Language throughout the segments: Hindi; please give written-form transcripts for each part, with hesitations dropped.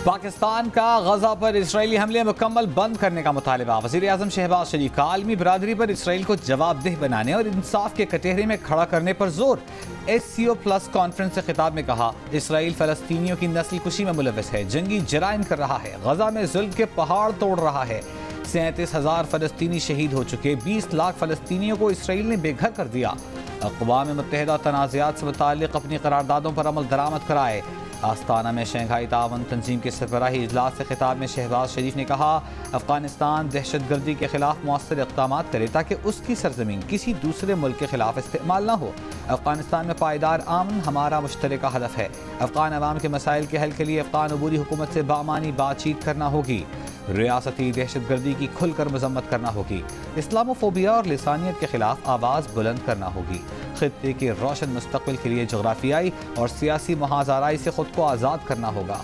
पाकिस्तान का गजा पर इसराइली हमले मुकम्मल बंद करने का मुतालबा। वज़ीर आज़म शहबाज शरीफ का आलमी बरादरी पर इसराइल को जवाबदेह बनाने और इंसाफ के कटहरे में खड़ा करने पर जोर। SCO प्लस कॉन्फ्रेंस से खिताब में कहा, इसराइल फलस्तीनियों की नस्ल कुशी में मुलव्वस है, जंगी जराइम कर रहा है, गजा में जुल्म के पहाड़ तोड़ रहा है। 37,000 फलस्तीनी शहीद हो चुके, 20 लाख फलस्तीनियों को इसराइल ने बेघर कर दिया। अक़वाम मुत्तहिदा तनाज़ात से मुताल्लिक़ अपनी करारदादों पर अमल दरामद कराए। आस्ताना में शंघाई ताउन तंजीम के सरबराही इजलास से खिताब में शहबाज शरीफ ने कहा, अफगानिस्तान दहशतगर्दी के खिलाफ मौसर इक़दाम करे ताकि उसकी सरजमीन किसी दूसरे मुल्क के खिलाफ इस्तेमाल न हो। अफगानिस्तान में पायदार अमन हमारा मुश्तरका हदफ है। अफगान अवाम के मसाइल के हल के लिए अफगान अबूरी हुकूमत से बामानी बातचीत करना होगी। रियासती दहशतगर्दी की खुलकर मजम्मत करना होगी। इस्लामोफोबिया और लिसानियत के खिलाफ आवाज़ बुलंद करना होगी। खित्ते के रोशन मुस्तक़बिल के लिए जोग्राफियाई और सियासी महाज़ाराई से खुद को आज़ाद करना होगा।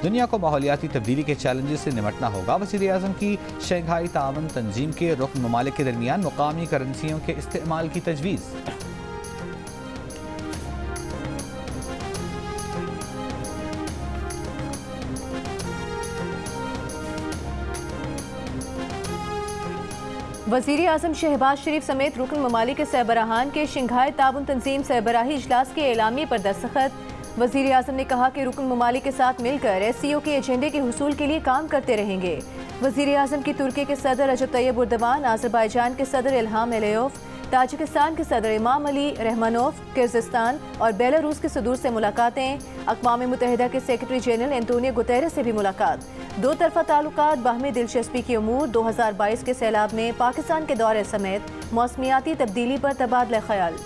दुनिया को माहौलियाती तब्दीली के चैलेंजेस से निपटना होगा। वज़ीर आज़म की शंघाई ताउन तंजीम के रुकन ममालिक के दरमियान मुकामी करेंसियों के इस्तेमाल की तजवीज़। वज़ीर आज़म शहबाज शरीफ समेत रुकन ममालिक के सरबराहान के शंघाई ताउन तंजीम सरबराही इजलास के एलामी पर दस्तखत। वज़ीर आज़म ने कहा कि रुकन ममालिक के साथ मिलकर SCO के एजेंडे के हुसूल के लिए काम करते रहेंगे। वज़ीर आज़म की तुर्की के सदर रजब तैयब एर्दोगान, आज़रबाईजान के सदर इल्हाम अलियोव, ताजिकिस्तान के सदर इमाम अली रहमानोव, किर्गिस्तान और बेलारूस के सदूर से मुलाकातें। अक़वाम मुत्तहिदा के सेक्रेटरी जनरल एंटोनियो गुतेरेस से भी मुलाकात। दो तरफा ताल्लुकात, बाहमी दिलचस्पी की उमूर, 2022 के सैलाब में पाकिस्तान के दौरे समेत मौसमियाती तब्दीली पर तबादला ख्याल।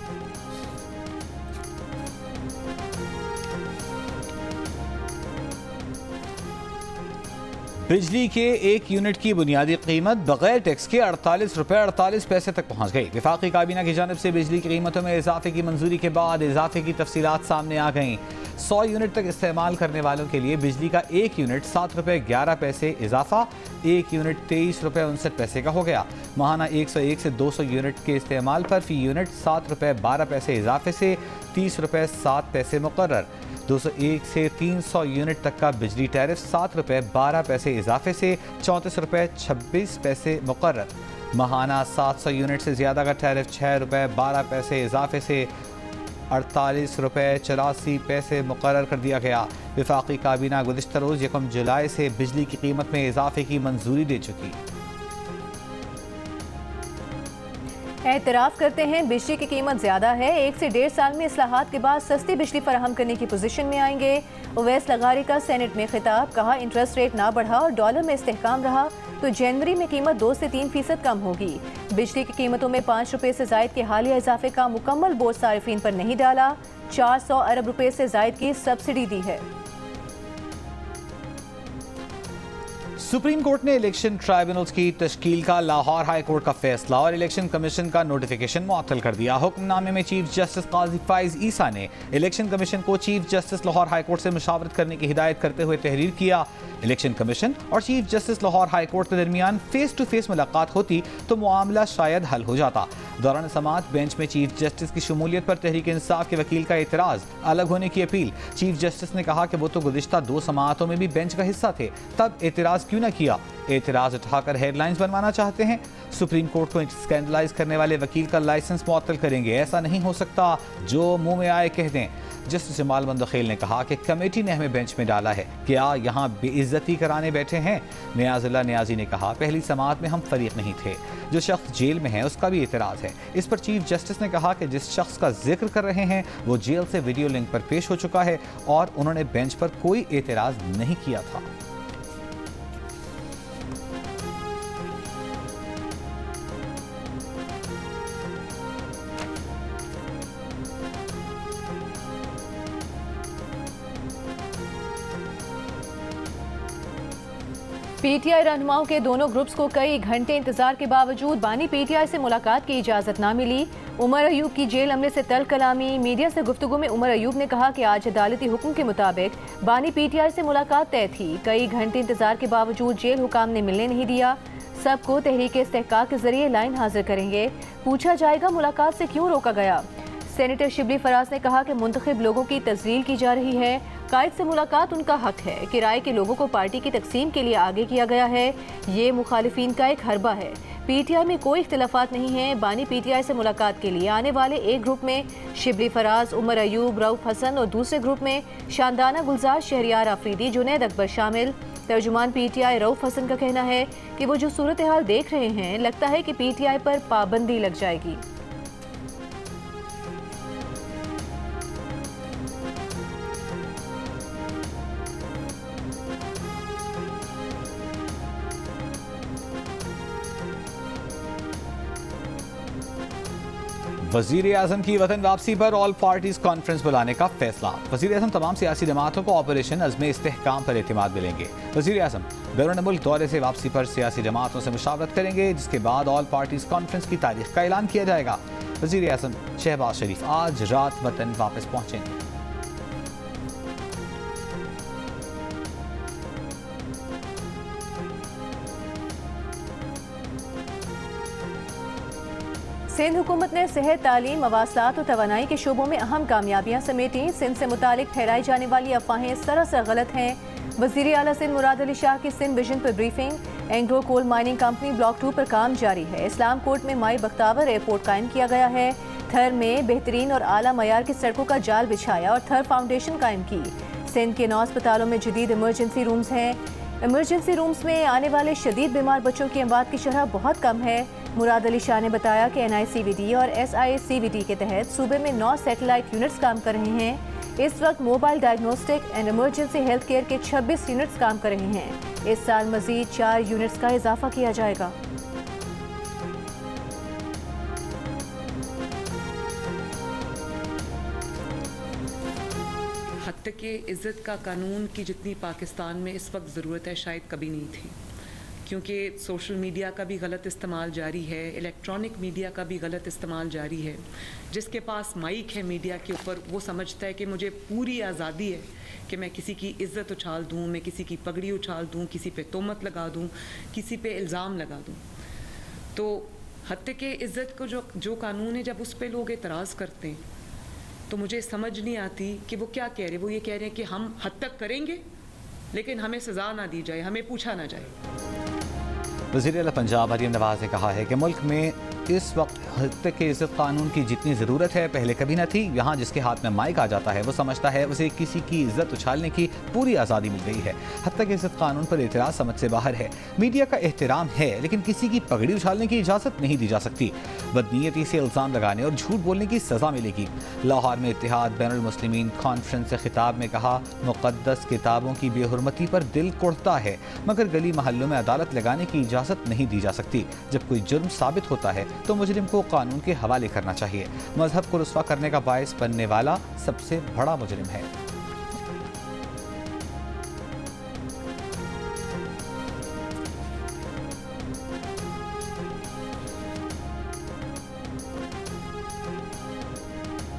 बिजली के 1 यूनिट की बुनियादी कीमत बगैर टैक्स के 48 रुपये 48 पैसे तक पहुँच गई। वफाकी काबीना की जानिब से बिजली की कीमतों में इजाफे की मंजूरी के बाद इजाफे की तफसीलात सामने आ गईं। 100 यूनिट तक इस्तेमाल करने वालों के लिए बिजली का 1 यूनिट 7 रुपये 11 पैसे इजाफा 1 यूनिट 23 रुपये 59 पैसे का हो गया। माहाना 101 से 200 यूनिट के इस्तेमाल पर फी यूनिट 7 रुपये 12 पैसे इजाफे से 30 रुपये 7 पैसे मुकर्रर। 201 से 300 यूनिट तक का बिजली टैरिफ 7 रुपये 12 पैसे इजाफे से 34 रुपये 26 पैसे मुकर्रर। माहाना 700 यूनिट से ज़्यादा का टैरिफ 6 रुपये 12 पैसे इजाफे से 48 रुपये 84 पैसे मुकर्रर कर दिया गया। वफाकी काबीना गुज़िश्ता रोज़ 1 जुलाई से बिजली की कीमत में इजाफे की मंजूरी दे चुकी। एतराफ़ करते हैं बिजली की कीमत ज़्यादा है, 1 से 1.5 साल में इस्लाहात के बाद सस्ती बिजली फराहम करने की पोजीशन में आएंगे। उवैस लगारी का सेनेट में खिताब, कहा इंटरेस्ट रेट ना बढ़ा और डॉलर में इस्तेहकाम रहा तो जनवरी में कीमत 2 से 3% कम होगी। बिजली की कीमतों में 5 रुपये से ज़ायद के हालिया इजाफे का मुकम्मल बोझ सारिफीन पर नहीं डाला। 400 अरब रुपये से ज़ायद की सब्सिडी दी है। सुप्रीम कोर्ट ने इलेक्शन ट्राइब्यूनल्स की तश्कील का लाहौर हाई कोर्ट का फैसला और इलेक्शन कमीशन का नोटिफिकेशन मुअत्तल कर दिया। हुक्मनामे में चीफ जस्टिस काजी फाइज ईसा ने इलेक्शन कमीशन को chief justice Lahore high court से मुशावरत करने की हिदायत करते हुए तहरीर किया। इलेक्शन कमीशन और chief justice Lahore high court के दरमियान फेस टू फेस मुलाकात होती तो मामला शायद हल हो जाता। दौरान समाअत बेंच में चीफ जस्टिस की शमूलियत पर तहरीक इंसाफ के वकील का एतराज़, अलग होने की अपील। चीफ जस्टिस ने कहा कि वो तो गुज़िश्ता 2 समाअतों में भी बेंच का हिस्सा थे, तब एतराज़ क्यों न किया। एतराज़ उठाकर हेडलाइंस बनवाना चाहते हैं। सुप्रीम कोर्ट को स्कैंडलाइज करने वाले वकील का लाइसेंस मुअत्तल करेंगे। ऐसा नहीं हो सकता जो मुंह में आए कह दें। जस्टिस जमाल मंदखेल ने कहा कि कमेटी ने हमें बेंच में डाला है, क्या यहाँ बेइज्जती कराने बैठे हैं। नियाजुल्ला नियाजी ने कहा पहली समाअत में हम फरीक नहीं थे। जो शख्स जेल में है उसका भी एतराज़ है। इस पर चीफ जस्टिस ने कहा कि जिस शख्स का जिक्र कर रहे हैं वो जेल से वीडियो लिंक पर पेश हो चुका है और उन्होंने बेंच पर कोई एतराज़ नहीं किया था। PTI रहनुमाओं के दोनों ग्रुप्स को कई घंटे इंतजार के बावजूद बानी PTI से मुलाकात की इजाज़त ना मिली। उमर अयूब की जेल अमले से तल कलामी। मीडिया से गुफ्तगू में उमर अयूब ने कहा कि आज अदालती हुक्म के मुताबिक बानी PTI से मुलाकात तय थी। कई घंटे इंतजार के बावजूद जेल हुकाम ने मिलने नहीं दिया। सबको तहरीक इस्तेहकाक के जरिए लाइन हाजिर करेंगे। पूछा जाएगा मुलाकात से क्यों रोका गया। सेनेटर शिबली फराज ने कहा कि मुंतखब लोगों की तस्लील की जा रही है। कायद से मुलाकात उनका हक है। किराए के लोगों को पार्टी की तकसीम के लिए आगे किया गया है। ये मुखालिफिन का एक हरबा है। पीटीआई में कोई इख्तिलाफात नहीं है। बानी पीटीआई से मुलाकात के लिए आने वाले एक ग्रुप में शिबली फराज, उमर अयूब, रऊफ हसन और दूसरे ग्रुप में शानदाना गुलजार, शहरियार आफरीदी, जुनैद अकबर शामिल। तर्जुमान पीटीआई रऊफ हसन का कहना है कि वो जो सूरत हाल देख रहे हैं, लगता है कि पीटीआई पर पाबंदी लग जाएगी। वज़ीर आज़म की वतन वापसी पर ऑल पार्टीज कॉन्फ्रेंस बुलाने का फैसला। वज़ीर आज़म तमाम सियासी जमातों को ऑपरेशन अज़्म इस्तेहकाम पर एतमाद मिलेंगे। वज़ीर आज़म बैरून मुल्क दौरे से वापसी पर सियासी जमातों से मुशावरत करेंगे, जिसके बाद ऑल पार्टीज कॉन्फ्रेंस की तारीख का ऐलान किया जाएगा। वज़ीर आज़म शहबाज शरीफ आज रात वतन वापस पहुँचेंगे। सिंध हुकूमत ने सेहत, तालीम, मवासलात और तवानाई के शोबों में अहम कामयाबियाँ समेटी। सिंध से मुतालिक फैलाई जाने वाली अफवाहें सरासर गलत हैं। वज़ीर आला सिंध मुराद अली शाह की सिंध विजन पर briefing. Engro coal mining company block 2 पर काम जारी है। इस्लाम कोर्ट में माई बख्तावर एयरपोर्ट कायम किया गया है। थर में बेहतरीन और आला मयार की सड़कों का जाल बिछाया और थर फाउंडेशन कायम की। सिंध के 9 अस्पतालों में जदीद इमरजेंसी रूम्स हैं। इमरजेंसी रूम्स में आने वाले शदीद बीमार बच्चों की अमवात की शरह बहुत कम है। मुराद अली शाह ने बताया कि NICVD और SICVD के तहत सूबे में 9 सैटेलाइट यूनिट्स काम कर रहे हैं। इस वक्त mobile diagnostic and emergency health care के 26 यूनिट्स काम कर रहे हैं। इस साल मजीद 4 यूनिट्स का इजाफा किया जाएगा। हत्या के इज़्ज़त का कानून की जितनी पाकिस्तान में इस वक्त ज़रूरत है शायद कभी नहीं थी, क्योंकि सोशल मीडिया का भी गलत इस्तेमाल जारी है, इलेक्ट्रॉनिक मीडिया का भी गलत इस्तेमाल जारी है। जिसके पास माइक है मीडिया के ऊपर, वो समझता है कि मुझे पूरी आज़ादी है कि मैं किसी की इज़्ज़त उछाल दूँ, मैं किसी की पगड़ी उछाल दूँ, किसी पे तोहमत लगा दूँ, किसी पे इल्ज़ाम लगा दूँ। तो हत्या के इज़्ज़त को जो कानून है, जब उस पर लोग एतराज़ करते हैं तो मुझे समझ नहीं आती कि वो क्या कह रहे हैं। वो ये कह रहे हैं कि हम हद तक करेंगे लेकिन हमें सज़ा ना दी जाए, हमें पूछा ना जाए। वज़ीर आला पंजाब मरीम नवाज ने कहा है कि मुल्क में इस वक्त हत्या के इज़्ज़त कानून की जितनी ज़रूरत है पहले कभी न थी। यहाँ जिसके हाथ में माइक आ जाता है वो समझता है उसे किसी की इज़्ज़त उछालने की पूरी आज़ादी मिल गई है। हत्या के इज़्ज़त कानून पर एतराज़ समझ से बाहर है। मीडिया का एहतराम है लेकिन किसी की पगड़ी उछालने की इजाज़त नहीं दी जा सकती। बदनीयती से इल्ज़ाम लगाने और झूठ बोलने की सज़ा मिलेगी। लाहौर में इत्तेहाद बैनुल मुस्लिमीन कॉन्फ्रेंस से खिताब में कहा, मुक़द्दस किताबों की बेहुरमती पर दिल कुढ़ता है मगर गली महल्लों में अदालत लगाने की इजाज़त नहीं दी जा सकती। जब कोई जुर्म साबित होता है तो मुजरिम को कानून के हवाले करना चाहिए। मजहब को रुस्वा करने का बायस बनने वाला सबसे बड़ा मुजरिम है।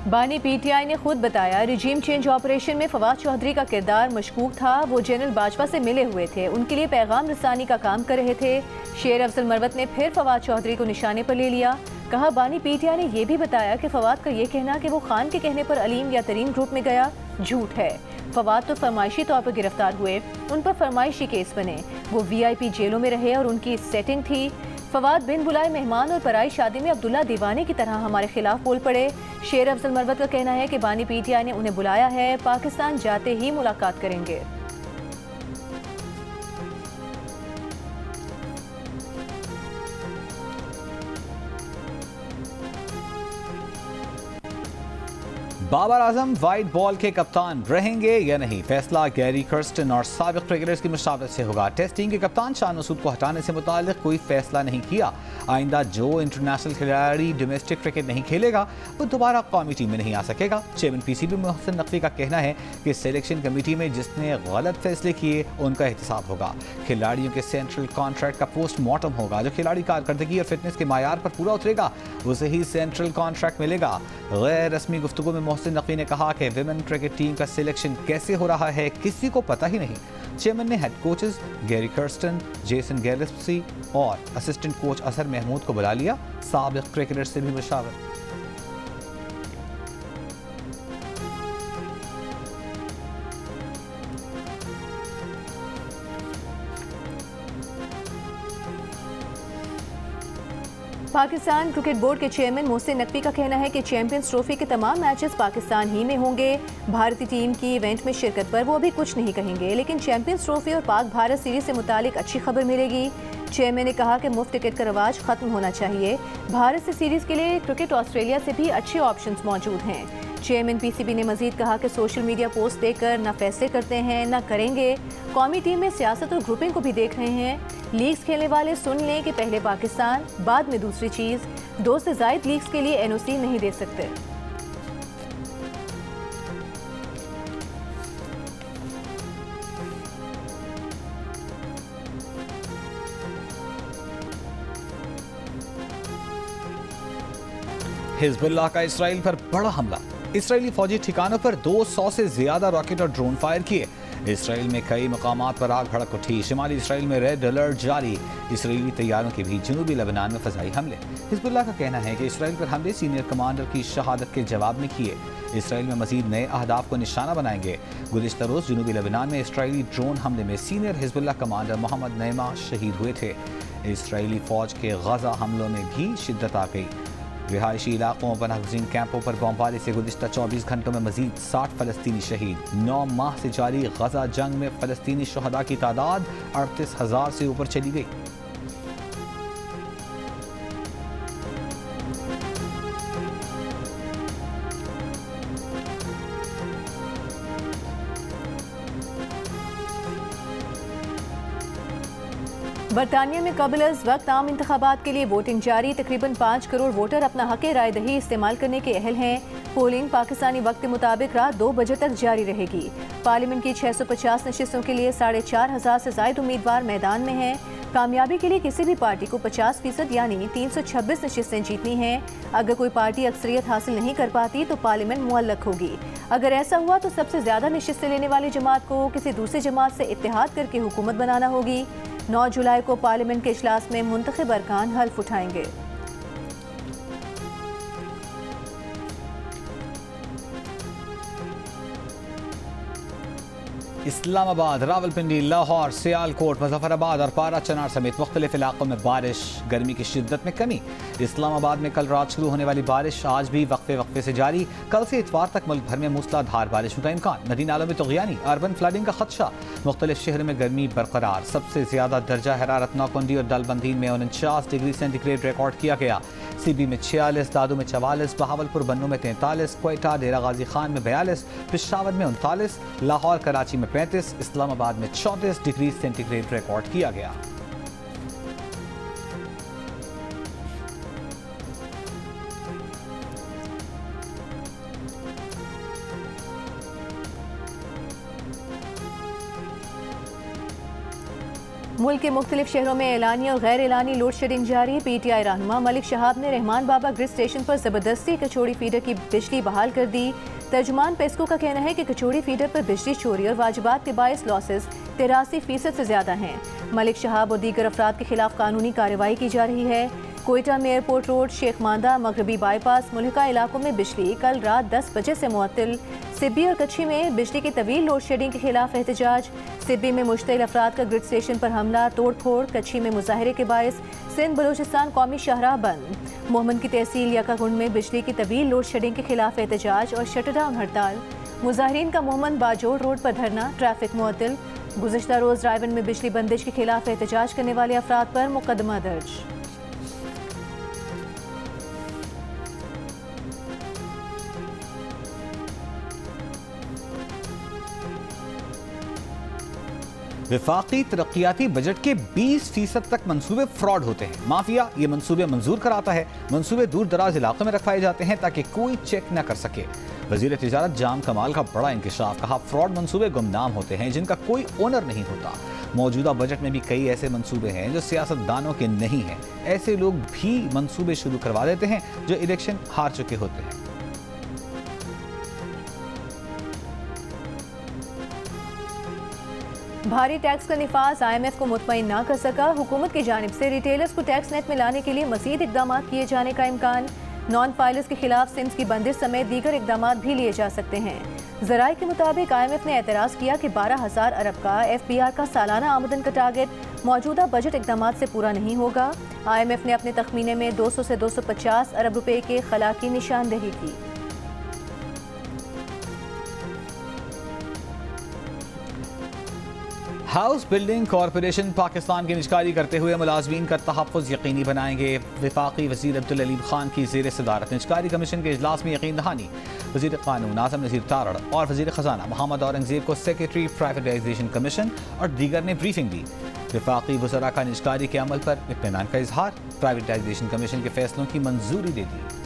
बानी पीटीआई ने खुद बताया, रिजीम चेंज ऑपरेशन में फवाद चौधरी का किरदार मशकूक था। वो जनरल बाजवा से मिले हुए थे, उनके लिए पैगाम रसानी का काम कर रहे थे। शेर अफजल मरवत ने फिर फवाद चौधरी को निशाने पर ले लिया। कहा, बानी पीटीआई ने यह भी बताया कि फवाद का ये कहना कि वो खान के कहने पर अलीम या तरीन ग्रुप में गया झूठ है। फवाद तो फरमाइशी तौर पर गिरफ्तार हुए, उन पर फरमाइशी केस बने। वो VIP जेलों में रहे और उनकी सेटिंग थी। फवाद बिन बुलाए मेहमान और पराई शादी में अब्दुल्ला दीवाने की तरह हमारे खिलाफ बोल पड़े। शेर अफजल मरवत का कहना है कि बानी पीटीआई ने उन्हें बुलाया है, पाकिस्तान जाते ही मुलाकात करेंगे। बाबर आजम वाइट बॉल के कप्तान रहेंगे या नहीं, फैसला गैरी कर्स्टन और साबिक क्रिकेटर्स की मशावरत से होगा। टेस्ट टीम के कप्तान शान मसूद को हटाने से मुताल्लिक कोई फैसला नहीं किया। आइंदा जो इंटरनेशनल खिलाड़ी डोमेस्टिक क्रिकेट नहीं खेलेगा वो दोबारा कौमी टीम में नहीं आ सकेगा। चेयरमैन PCB मोहसिन नकवी का कहना है कि सिलेक्शन कमेटी में जिसने गलत फैसले किए उनका एहतसाब होगा। खिलाड़ियों के सेंट्रल कॉन्ट्रैक्ट का पोस्टमार्टम होगा। जो खिलाड़ी कारकर्दगी और फिटनेस के मायार पर पूरा उतरेगा उसे ही सेंट्रल कॉन्ट्रैक्ट मिलेगा। गैर रस्मी गुफ्तगू में मोहसिन नकवी ने कहा कि विमेन क्रिकेट टीम का सिलेक्शन कैसे हो रहा है किसी को पता ही नहीं। चेयरमैन ने head coaches Gary Kirsten, Jason Gillespie और असिस्टेंट कोच असर महमूद को बुला लिया। साबिक क्रिकेटर से भी मशावरत। पाकिस्तान क्रिकेट बोर्ड के चेयरमैन मोहसिन नकवी का कहना है कि चैंपियंस ट्रॉफी के तमाम मैचेस पाकिस्तान ही में होंगे। भारतीय टीम की इवेंट में शिरकत पर वो अभी कुछ नहीं कहेंगे, लेकिन चैंपियंस ट्रॉफी और पाक भारत सीरीज से मुतालिक अच्छी खबर मिलेगी। चेयरमैन ने कहा कि मुफ्त टिकट का रवाज खत्म होना चाहिए। भारत से सीरीज के लिए क्रिकेट ऑस्ट्रेलिया से भी अच्छे ऑप्शंस मौजूद हैं। चेयरमैन पीसीबी ने मजीद कहा कि सोशल मीडिया पोस्ट देकर न फैसले करते हैं न करेंगे। कौमी टीम में सियासत और ग्रुपिंग को भी देख रहे हैं। लीग्स खेलने वाले सुन लें कि पहले पाकिस्तान बाद में दूसरी चीज़। 2 से ज़ायद लीग्स के लिए एनओसी नहीं दे सकते। हिजबुल्लाह का इसराइल पर बड़ा हमला। इसराइली फौजी ठिकानों पर 200 से ज्यादा रॉकेट और ड्रोन फायर किए। इसराइल में कई मकामात पर आग भड़क उठी। शिमाली इसराइल में रेड अलर्ट जारी। इसराइली तैयारों के भी जनूबी लेबनान में फजाई हमले। हिजबुल्लाह का कहना है कि इसराइल पर हमले सीनियर कमांडर की शहादत के जवाब में किए। इसराइल में मजीद नए अहदाफ को निशाना बनाएंगे। गुज़िश्ता रोज जनूबी लेबनान में इसराइली ड्रोन हमले में सीनियर हिजबुल्लाह कमांडर मोहम्मद नईमा शहीद हुए थे। इसराइली फौज के गजा हमलों में भी शिद्दत आ गई। रिहायशी इलाकों और पनाहगज़ीन कैंपों पर बमबारी से गुज़िश्ता 24 घंटों में मजीद 60 फ़लस्तीनी शहीद। 9 माह से जारी गजा जंग में फ़लस्तीनी शुहदा की तादाद 38,000 से ऊपर चली गई। बरतानिया में कबल अज़ वक्त आम इंतखाबात के लिए वोटिंग जारी। तकरीबन 5 करोड़ वोटर अपना हक़ राय दही इस्तेमाल करने के अहल हैं। पोलिंग पाकिस्तानी वक्त के मुताबिक रात 2 बजे तक जारी रहेगी। पार्लियामेंट की 650 नशिस्तों के लिए 4,500 से ज़ायद उम्मीदवार मैदान में हैं। कामयाबी के लिए किसी भी पार्टी को 50% यानी 326 नशिस्तें जीतनी हैं। अगर कोई पार्टी अक्सरियत हासिल नहीं कर पाती तो पार्लियामेंट मुअल्लक होगी। अगर ऐसा हुआ तो सबसे ज़्यादा नशिस्तें लेने वाली जमात को किसी दूसरी जमात से इत्तेहाद करके हुकूमत बनाना होगी। 9 जुलाई को पार्लियामेंट के इजलास में मुंतखब अरकान हल्फ उठाएंगे। इस्लामाबाद, रावलपिंडी, लाहौर, सियालकोट, मुजफ्फराबाद और पारा चनार समेत मुख्तलिफ इलाकों में बारिश। गर्मी की शिद्दत में कमी। इस्लामाबाद में कल रात शुरू होने वाली बारिश आज भी वक्फे वक्फे से जारी। कल से इतवार तक मुल्क भर में मूसलाधार बारिश का इम्कान। नदी नालों में तुग़यानी, अर्बन फ्लडिंग का खदशा। मुख्तलिफ शहरों में गर्मी बरकरार। सबसे ज्यादा दर्जा हरारत नौकुंडी और दलबंदी में 49 डिग्री सेंटीग्रेड रिकॉर्ड किया गया। सीबी में 46, दादू में 44, बहावलपुर बन्नू में 43, क्वेटा डेरा गाजी खान में 42, पेशावर में 39, लाहौर कराची में 35, इस्लामाबाद में 34 डिग्री सेंटीग्रेड रिकॉर्ड किया गया। मुल्क के मुख्तलिफ शहरों में एलानी और गैर एलानी लोड शेडिंग जारी। PTI रहनुमा मलिक शहाब ने रहमान बाबा ग्रिड स्टेशन पर जबरदस्ती कचौड़ी फीडर की बिजली बहाल कर दी। तर्जुमान पेस्को का कहना है कि कचौड़ी फीडर पर बिजली चोरी और वाजिबात के बायस लॉसेस 83% से ज्यादा हैं। मलिक शहाब और दीगर अफराद के खिलाफ कानूनी कार्रवाई की जा रही है। कोयटा में एयरपोर्ट रोड, शेख मांदा, मगरबी बाईपास, मुल्का इलाकों में बिजली कल रात 10 बजे से मुअत्तल। सिब्बी और कच्छी में बिजली की तवील लोड शेडिंग के खिलाफ एहतजाज। सिब्बी में मुश्तिल अफराद का ग्रिड स्टेशन पर हमला, तोड़ फोड़। कच्छी में मुजाहरे के बायस सिंध बलूचिस्तान कौमी शाहराह बंद। मोहम्मद की तहसील यकाकुंड में बिजली की तवील लोड शेडिंग के खिलाफ एहतजाज और शटडाउन हड़ताल। मुजाहरीन का मोहम्मद बाजोड़ रोड पर धरना, ट्रैफिक मुअत्तल। गुज़िश्ता रोज रायवन में बिजली बंदिश के खिलाफ एहतजाज करने वाले अफराद पर मुकदमा दर्ज। वफाकी तरक्याती बजट के 20% तक मंसूबे फ्रॉड होते हैं। माफिया ये मंसूबे मंजूर कराता है। मंसूबे दूर दराज इलाकों में रखवाए जाते हैं ताकि कोई चेक न कर सके। वजीर तिजारत जाम कमाल का बड़ा इंकशाफ। कहा, फ्रॉड मंसूबे गुमनाम होते हैं जिनका कोई ओनर नहीं होता। मौजूदा बजट में भी कई ऐसे मंसूबे हैं जो सियासतदानों के नहीं हैं। ऐसे लोग भी मंसूबे शुरू करवा देते हैं जो इलेक्शन हार चुके होते हैं। भारी टैक्स का निफाज IMF को मुतमईन ना कर सका। हुकूमत की जानिब से रिटेलर्स को टैक्स नेट में लाने के लिए मजीद इकदाम किए जाने का इम्कान। नॉन फाइलर्स के खिलाफ सिम्स की बंदिश समेत दीगर इकदाम भी लिए जा सकते हैं। ज़राए के मुताबिक IMF ने एतराज़ किया कि 12,000 अरब का FBR का सालाना आमदन का टारगेट मौजूदा बजट इकदाम से पूरा नहीं होगा। IMF ने अपने तखमीने में 200 से 250 अरब रुपए के खला की निशानदेही की। हाउस बिल्डिंग कॉरपोरेशन पाकिस्तान की निजकारी करते हुए मुलाजमीन का तहफ़्फ़ुज़ यकीनी बनाएंगे। वफाकी वज़ीर अब्दुल अलीम खान की ज़ेर सदारत निजकारी कमीशन के इजलास में यकीन दहानी। वज़ीर क़ानून आज़म नज़ीर तारड़ और वज़ीर ख़जाना मोहम्मद औरंगज़ेब को सेक्रेटरी प्राइवेटाइजेशन कमीशन और दीगर ने ब्रीफिंग दी। वफाकी वज़रा का निजकारी के अमल पर इत्मीनान का इजहार। प्राइवेटाइजेशन कमीशन के फैसलों की मंजूरी दे दी।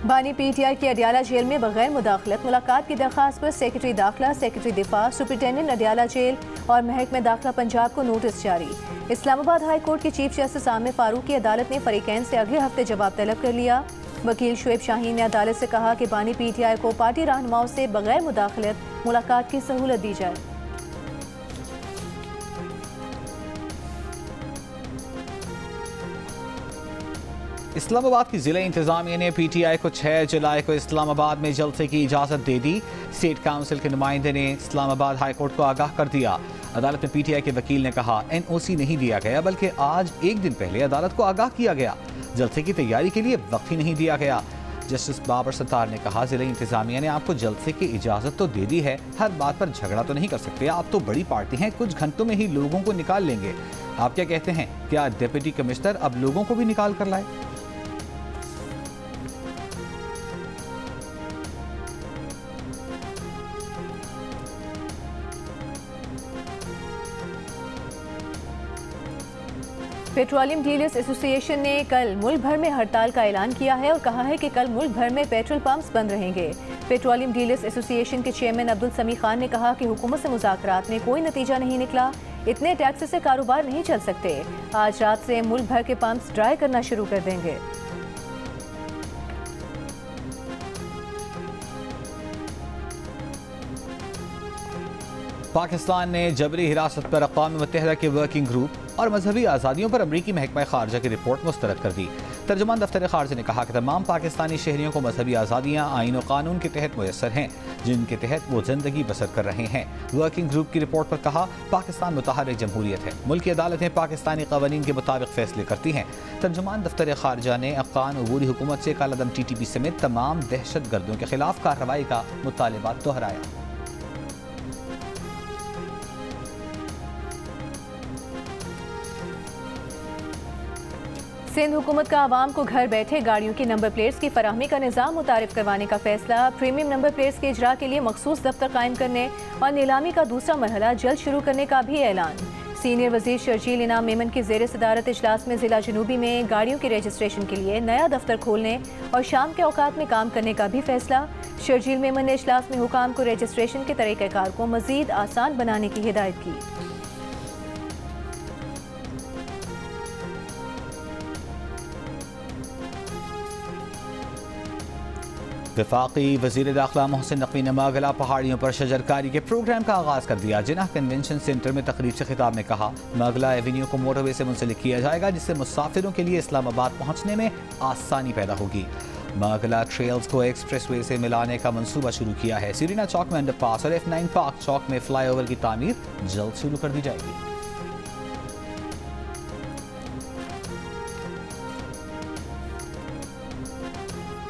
बानी PTI की अडियाला जेल में बगैर मुदाखलत मुलाकात की दरख्वास्त पर सेक्रेटरी दाखिला, सेक्रेटरी दिफा, सुपरिटेंडेंट अडियाला जेल और महकमा दाखिला पंजाब को नोटिस जारी। इस्लामाबाद हाई कोर्ट के चीफ जस्टिस आमिर फारूक की अदालत ने फरीकैन से अगले हफ्ते जवाब तलब कर लिया। वकील शुएब शाहीन ने अदालत से कहा कि बानी PTI को पार्टी रहनुमाओं से बगैर मुदाखलत मुलाकात की सहूलत दी जाए। इस्लामाबाद की ज़िला इंतज़ामिया ने PTI को 6 जुलाई को इस्लामाबाद में जलसे की इजाज़त दे दी। स्टेट काउंसिल के नुमाइंदे ने इस्लामाबाद हाई कोर्ट को आगाह कर दिया। अदालत में PTI के वकील ने कहा NOC नहीं दिया गया, बल्कि आज एक दिन पहले अदालत को आगाह किया गया। जलसे की तैयारी के लिए वक्त ही नहीं दिया गया। जस्टिस बाबर सत्तार ने कहा ज़िला इंतज़ामिया ने आपको जलसे की इजाज़त तो दे दी है, हर बात पर झगड़ा तो नहीं कर सकते। आप तो बड़ी पार्टी हैं, कुछ घंटों में ही लोगों को निकाल लेंगे। आप क्या कहते हैं, क्या डिप्टी कमिश्नर अब लोगों को भी निकाल कर लाए? पेट्रोलियम डीलर्स एसोसिएशन ने कल मुल्क भर में हड़ताल का ऐलान किया है और कहा है कि कल मुल्क भर में पेट्रोल पंप्स बंद रहेंगे। पेट्रोलियम डीलर्स एसोसिएशन के चेयरमैन अब्दुल समी खान ने कहा कि हुकूमत से मुज़ाकरात में कोई नतीजा नहीं निकला, इतने टैक्स से कारोबार नहीं चल सकते। आज रात से मुल्क भर के पंप्स ड्राई करना शुरू कर देंगे। पाकिस्तान ने जबरी हिरासत पर अक़वाम मुत्तहिदा के वर्किंग ग्रुप और मजहबी आज़ादियों पर अमरीकी महकमा खारजा की रिपोर्ट मुस्तरद कर दी। तर्जुमान दफ्तर खारजा ने कहा कि तमाम पाकिस्तानी शहरियों को मजहबी आज़ादियाँ आईन और कानून के तहत मुयसर हैं, जिनके तहत वो ज़िंदगी बसर कर रहे हैं। वर्किंग ग्रुप की रिपोर्ट पर कहा, पाकिस्तान मुतहर्रिक जमहूरियत है, मुल्क की अदालतें पाकिस्तानी कवानीन के मुताबिक फैसले करती हैं। तर्जुमान दफ्तर खारजा ने अफगान अबूरी हुकूमत से कालादम TTP समेत तमाम दहशत गर्दों के खिलाफ कार्रवाई का मुतालबा दोहराया। सिंध हुकूमत का आवाम को घर बैठे गाड़ियों की नंबर प्लेट्स की फराहमी का निज़ाम मुतारिफ करवाने का फैसला। प्रीमियम नंबर प्लेट्स के इजरा के लिए मखसूस दफ्तर कायम करने और नीलामी का दूसरा मरहला जल्द शुरू करने का भी ऐलान। सीनियर वजीर शर्जील इनाम मेमन की ज़ेर सदारत इजलास में ज़िला जनूबी में गाड़ियों के रजिस्ट्रेशन के लिए नया दफ्तर खोलने और शाम के औकात में काम करने का भी फैसला। शर्जील मेमन ने इजलास में हुकाम को रजिस्ट्रेशन के तरीक़ाकार को मज़ीद आसान बनाने की हिदायत की। वफाकी वज़ीर दाखिला मोहसिन नकवी ने मागला पहाड़ियों पर शजरकारी के प्रोग्राम का आगाज़ कर दिया। जिन्ना कन्वेंशन सेंटर में तकरीब से खिताब में कहा, मागला एवेन्यू को मोटरवे से मुंसलिक किया जाएगा, जिससे मुसाफिरों के लिए इस्लामाबाद पहुँचने में आसानी पैदा होगी। मागला ट्रेल्स को एक्सप्रेस वे से मिलाने का मंसूबा शुरू किया है। सिरीना चौक में अंडरपास और F9 पार्क चौक में फ्लाईओवर की तामीर जल्द शुरू कर दी जाएगी।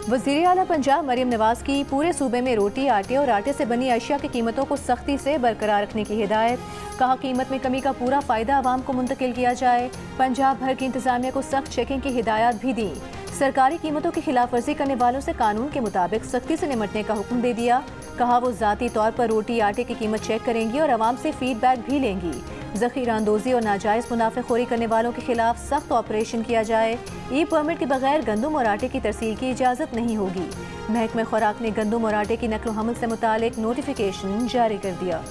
वज़ीर आला पंजाब मरियम नवाज की पूरे सूबे में रोटी, आटे और आटे से बनी अशिया की कीमतों को सख्ती से बरकरार रखने की हिदायत। कहा, कीमत में कमी का पूरा फ़ायदा आवाम को मुंतकिल किया जाए। पंजाब भर की इंतज़ामिया को सख्त चेकिंग की हिदायत भी दी। सरकारी कीमतों की खिलाफ वर्जी करने वालों से कानून के मुताबिक सख्ती से निपटने का हुक्म दे दिया। कहा, वो ज़ाती तौर पर रोटी, आटे की कीमत चेक करेंगी और आवाम से फीडबैक भी लेंगी। ज़ख़ीरा अंदोज़ी और नाजायज़ मुनाफेखोरी करने वालों के खिलाफ सख्त ऑपरेशन किया जाए। ई परमिट के बगैर गंदम और आटे की तरसील की इजाज़त नहीं होगी। महकमा खुराक ने गंदम और आटे की नकलो हमल से मुतालिक नोटिफिकेशन जारी कर दिया।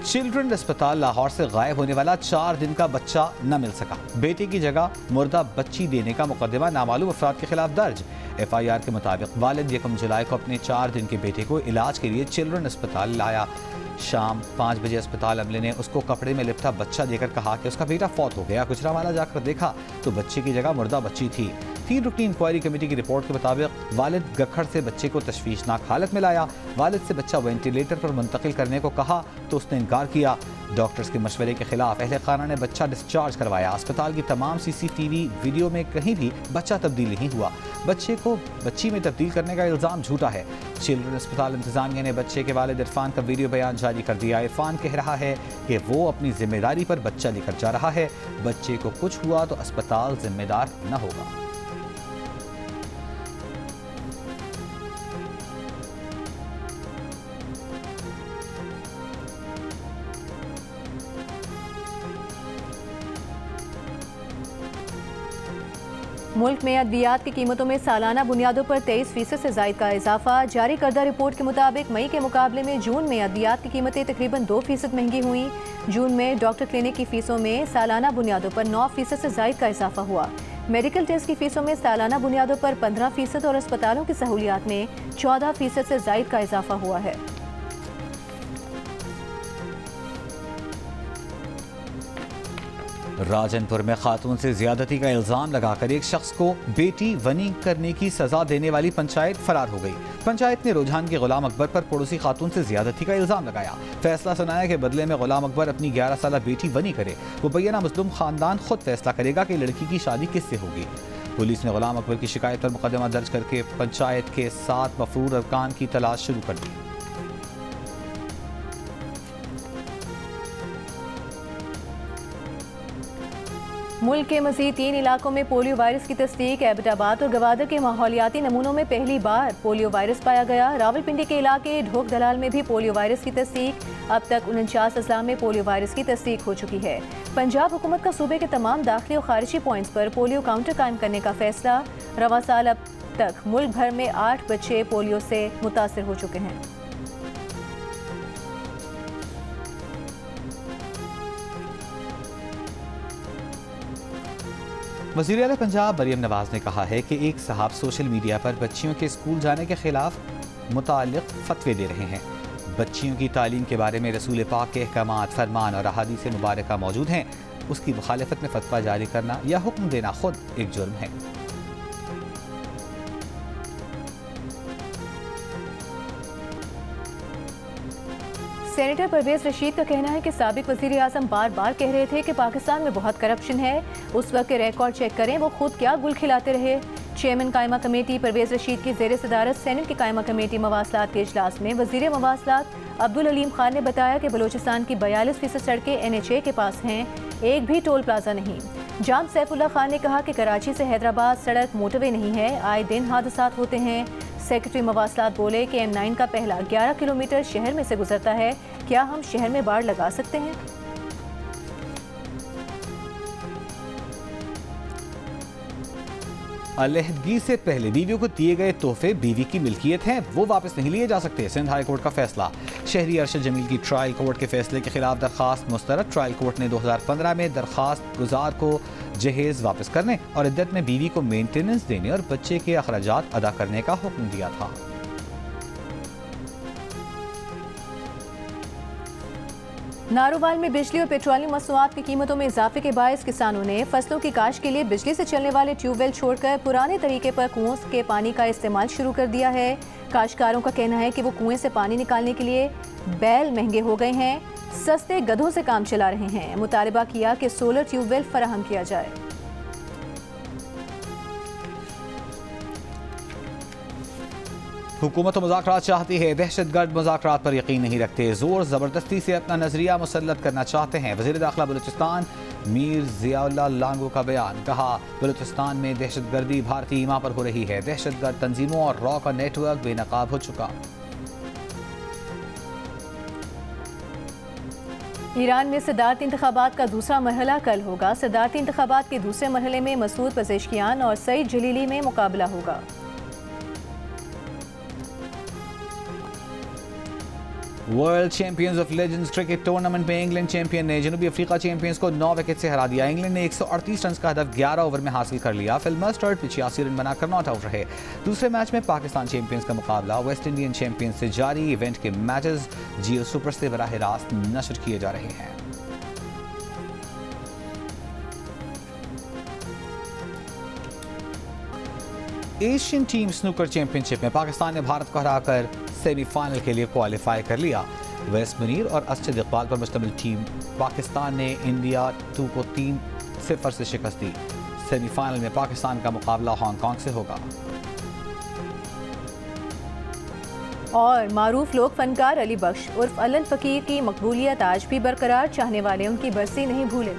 चिल्ड्रन अस्पताल लाहौर से गायब होने वाला 4 दिन का बच्चा न मिल सका। बेटे की जगह मुर्दा बच्ची देने का मुकदमा नामालूम अफराद के खिलाफ दर्ज। FIR के मुताबिक वालिद 1 जुलाई को अपने 4 दिन के बेटे को इलाज के लिए चिल्ड्रन अस्पताल लाया। शाम 5 बजे अस्पताल अमले ने उसको कपड़े में लिपटा बच्चा देकर कहा कि उसका बेटा फौत हो गया। गुजरांवाला जाकर देखा तो बच्चे की जगह मुर्दा बच्ची थी। 3 रुकनी इंक्वायरी कमेटी की रिपोर्ट के मुताबिक वालिद गखड़ से बच्चे को तशवीशनाक हालत में लाया। वालिद से बच्चा वेंटिलेटर पर मुंतकिल करने को कहा तो उसने इनकार किया। डॉक्टर्स के मशवरे के खिलाफ अहले खाना ने बच्चा डिस्चार्ज करवाया। अस्पताल की तमाम CCTV वीडियो में कहीं भी बच्चा तब्दील नहीं हुआ। बच्चे को बच्ची में तब्दील करने का इल्ज़ाम झूठा है। चिल्ड्रन अस्पताल इंतजामिया ने बच्चे के वालिद इरफान का वीडियो बयान जारी कर दिया। इरफान कह रहा है कि वो अपनी जिम्मेदारी पर बच्चा लेकर जा रहा है। बच्चे को कुछ हुआ तो अस्पताल जिम्मेदार न होगा। मुल्क में अद्वियात की कीमतों में सालाना बुनियादों पर 23% से ज़ायद का इजाफा। जारी करदा रिपोर्ट के मुताबिक मई के मुकाबले में जून में अद्वियात की कीमतें तकरीबन 2% महंगी हुई। जून में डॉक्टर क्लिनिक की फीसों में सालाना बुनियादों पर 9% से ज़ायद का इजाफा हुआ। मेडिकल टेस्ट की फीसों में सालाना बुनियादों पर 15% और अस्पतालों की सहूलियात में 14% से ज़ायद का इजाफा हुआ है। राजनपुर में खातून से ज्यादती का इल्जाम लगाकर एक शख्स को बेटी वनी करने की सजा देने वाली पंचायत फरार हो गई। पंचायत ने रुझान के गुलाम अकबर पर पड़ोसी खातून से ज्यादती का इल्जाम लगाया। फैसला सुनाया कि बदले में गुलाम अकबर अपनी 11 साल बेटी वनी करे। मुबैना मुस्लिम खानदान खुद फैसला करेगा कि लड़की की शादी किससे होगी। पुलिस ने गुलाम अकबर की शिकायत पर मुकदमा दर्ज करके पंचायत के 7 मफरूर अरकान की तलाश शुरू कर दी। मुल्क के मज़ीद 3 इलाकों में पोलियो वायरस की तस्दीक। एबटाबाद और गवादर के माहौलियाती नमूनों में पहली बार पोलियो वायरस पाया गया। रावलपिंडी के इलाके ढोक दलाल में भी पोलियो वायरस की तस्दीक। अब तक 49 अजला में पोलियो वायरस की तस्दीक हो चुकी है। पंजाब हुकूमत का सूबे के तमाम दाखिली और खारिजी पॉइंट्स पर पोलियो काउंटर कायम करने का फैसला। रवा साल अब तक मुल्क भर में 8 बच्चे पोलियो से मुतासर हो चुके हैं। वज़ीर आला पंजाब मरियम नवाज ने कहा है कि एक साहब सोशल मीडिया पर बच्चियों के स्कूल जाने के खिलाफ मुताल्लिक़ फतवे दे रहे हैं। बच्चियों की तालीम के बारे में रसूल पाक के अहकामात, फरमान और अहादीस मुबारका मौजूद हैं। उसकी मुखालिफत में फतवा जारी करना या हुक्म देना खुद एक जुर्म है। सेनेटर परवेज रशीद का कहना है कि साबिक वज़ीर आज़म बार बार कह रहे थे कि पाकिस्तान में बहुत करप्शन है। उस वक्त के रिकॉर्ड चेक करें, वो खुद क्या गुल खिलाते रहे। चेयरमैन कायमा कमेटी परवेज रशीद की ज़ेर सदारत सेनेट की कायमा कमेटी मवासलात के इजलास में वज़ीर मवासलात अब्दुल अलीम खान ने बताया कि बलोचिस्तान की 42% सड़कें NHA के पास हैं, एक भी टोल प्लाजा नहीं। जाम सैफुल्ला खान ने कहा कि कराची से हैदराबाद सड़क मोटरवे नहीं है, आए दिन हादसात होते हैं। सेक्रेटरी मवासलात बोले कि M9 का पहला 11 किलोमीटर शहर में से गुजरता है, क्या हम शहर में बाड़ लगा सकते हैं? अलहदगी से पहले बीवियों को दिए गए तोहफे बीवी की मिल्कियत हैं, वो वापस नहीं लिए जा सकते। सिंध हाई कोर्ट का फैसला। शहरी अरशद जमील की ट्रायल कोर्ट के फैसले के खिलाफ दरखास्त मुस्तरद। ट्रायल कोर्ट ने 2015 में दरखास्त गुजार को जहेज वापस करने और इद्दत में बीवी को मेंटेनेंस देने और बच्चे के अखराजात अदा करने का हुक्म दिया था। नारोवाल में बिजली और पेट्रोलियम मसनूआत की कीमतों में इजाफे के बायस किसानों ने फसलों की काश्त के लिए बिजली से चलने वाले ट्यूबवेल छोड़कर पुराने तरीके पर कुओं के पानी का इस्तेमाल शुरू कर दिया है। काश्तकारों का कहना है कि वो कुएं से पानी निकालने के लिए बैल महंगे हो गए हैं, सस्ते गधों से काम चला रहे हैं। मुतालबा किया कि सोलर ट्यूबवेल फराहम किया जाए। हुकूमत मुज़ाकरात चाहती है, दहशतगर्द मुज़ाकरात पर यकीन नहीं रखते, जोर ज़बरदस्ती से अपना नजरिया मुसल्लत करना चाहते हैं। वज़ीर दाखिला बलूचिस्तान मीर ज़ियाउल्लाह लांगो का बयान। कहा, बलूचिस्तान में दहशतगर्दी भारतीय ईमा पर हो रही है। दहशतगर्द तंजीमों और रॉ का नेटवर्क बेनकाब हो चुका। ईरान में सदारती इंतखाबात का दूसरा मरहला कल होगा। सदारती इंतखाबात के दूसरे मरहले में मसूद पज़ेशकियान और सईद जलीली में मुकाबला होगा। World champions of legends cricket tournament में इंग्लैंड चैंपियन ने जनूबी अफ्रीका चैंपियंस को 9 विकेट से हरा दिया। इंग्लैंड ने 138 रन का हदफ 11 ओवर में हासिल कर लिया। फिल मस्टर्ड 85 रन बनाकर नॉट आउट रहे। दूसरे मैच में पाकिस्तान चैंपियंस का मुकाबला वेस्ट इंडियन चैंपियंस से जारी। इवेंट के मैचेस जियो सुपर से बराह रास्त नशर किए जा रहे हैं। एशियन टीम स्नूकर चैंपियनशिप में पाकिस्तान ने भारत को हराकर सेमीफाइनल के लिए क्वालिफाई कर लिया। वेस्ट मुनीर और असद इकबाल पर मुश्तमिल टीम पाकिस्तान ने इंडिया 2 को 3-0 से शिकस्त दी। सेमीफाइनल में पाकिस्तान का मुकाबला हांगकांग से होगा। और मारूफ लोक फनकार अली बख्श उर्फ अलन फकीर की मकबूलियत आज भी बरकरार, चाहने वाले उनकी बरसी नहीं भूले।